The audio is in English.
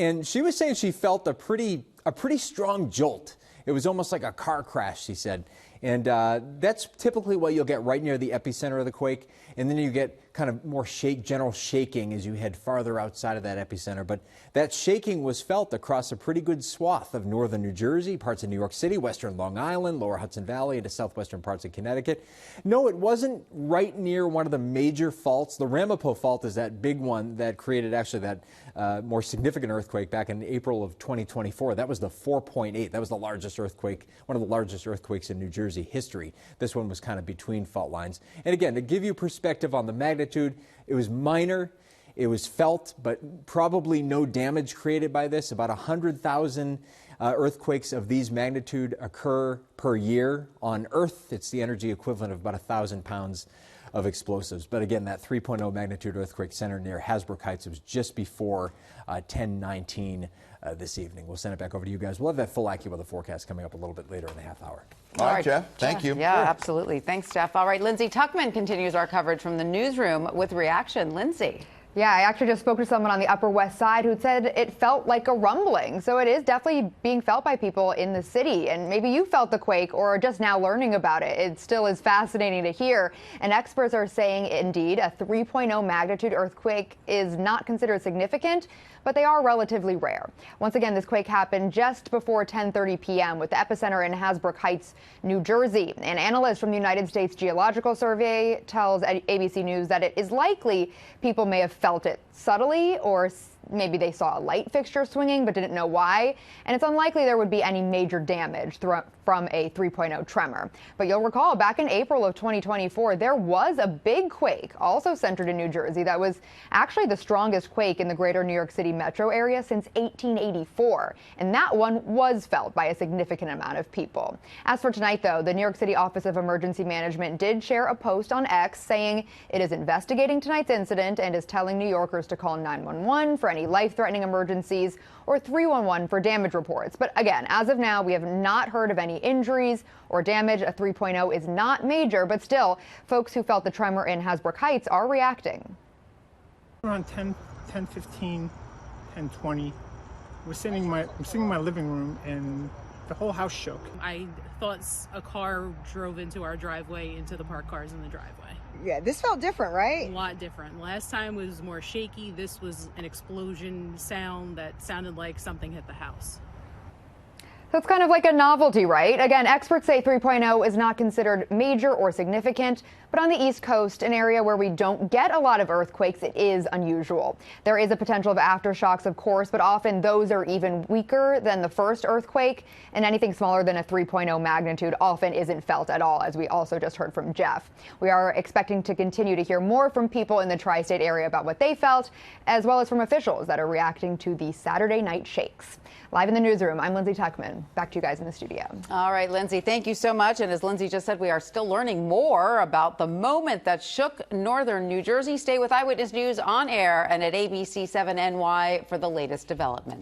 And she was saying she felt a pretty strong jolt. It was almost like a car crash, she said. And that's typically what you'll get right near the epicenter of the quake. And then you get kind of more general shaking as you head farther outside of that epicenter. But that shaking was felt across a pretty good swath of northern New Jersey, parts of New York City, western Long Island, lower Hudson Valley, into southwestern parts of Connecticut. No, it wasn't right near one of the major faults. The Ramapo fault is that big one that created actually that more significant earthquake back in April of 2024. That was the 4.8. That was the largest earthquake, one of the largest earthquakes in New Jersey history. This one was kind of between fault lines. And again, to give you perspective on the magnitude, it was minor, it was felt, but probably no damage created by this. About 100,000 earthquakes of these magnitude occur per year on Earth. It's the energy equivalent of about 1,000 pounds of explosives. But again, that 3.0 magnitude earthquake centered near Hasbrook Heights. It was just before 10:19 this evening. We'll send it back over to you guys. We'll have that full AccuWeather forecast coming up a little bit later in the half hour. All right, Jeff. Thank you. Yeah, absolutely. Thanks, Jeff. All right, Lindsay Tuckman continues our coverage from the newsroom with reaction. Lindsay. Yeah, I actually just spoke to someone on the Upper West Side who said it felt like a rumbling. So it is definitely being felt by people in the city. And maybe you felt the quake or are just now learning about it. It still is fascinating to hear. And experts are saying, indeed, a 3.0 magnitude earthquake is not considered significant, but they are relatively rare. Once again, this quake happened just before 10:30 p.m. with the epicenter in Hasbrook Heights, New Jersey. An analyst from the United States Geological Survey tells ABC News that it is likely people may have felt it subtly, or maybe they saw a light fixture swinging but didn't know why. And it's unlikely there would be any major damage from a 3.0 tremor. But you'll recall back in April of 2024, there was a big quake also centered in New Jersey that was actually the strongest quake in the greater New York City metro area since 1884. And that one was felt by a significant amount of people. As for tonight, though, the New York City Office of Emergency Management did share a post on X saying it is investigating tonight's incident and is telling New Yorkers to call 911 for any life-threatening emergencies or 311 for damage reports. But again, as of now, we have not heard of any injuries or damage. A 3.0 is not major, but still, folks who felt the tremor in Hasbrook Heights are reacting. Around 10:15, 10:20, I'm sitting in my living room and the whole house shook. I thought a car drove into our driveway, into the parked cars in the driveway. Yeah, this felt different, right? A lot different. Last time was more shaky. This was an explosion sound that sounded like something hit the house. So it's kind of like a novelty, right? Again, experts say 3.0 is not considered major or significant, but on the East Coast, an area where we don't get a lot of earthquakes, it is unusual. There is a potential of aftershocks, of course, but often those are even weaker than the first earthquake, and anything smaller than a 3.0 magnitude often isn't felt at all, as we also just heard from Jeff. We are expecting to continue to hear more from people in the tri-state area about what they felt, as well as from officials that are reacting to the Saturday night shakes. Live in the newsroom, I'm Lindsay Tuckman. Back to you guys in the studio. All right, Lindsay, thank you so much. And as Lindsay just said, we are still learning more about the moment that shook northern New Jersey. Stay with Eyewitness News on air and at ABC7NY for the latest development.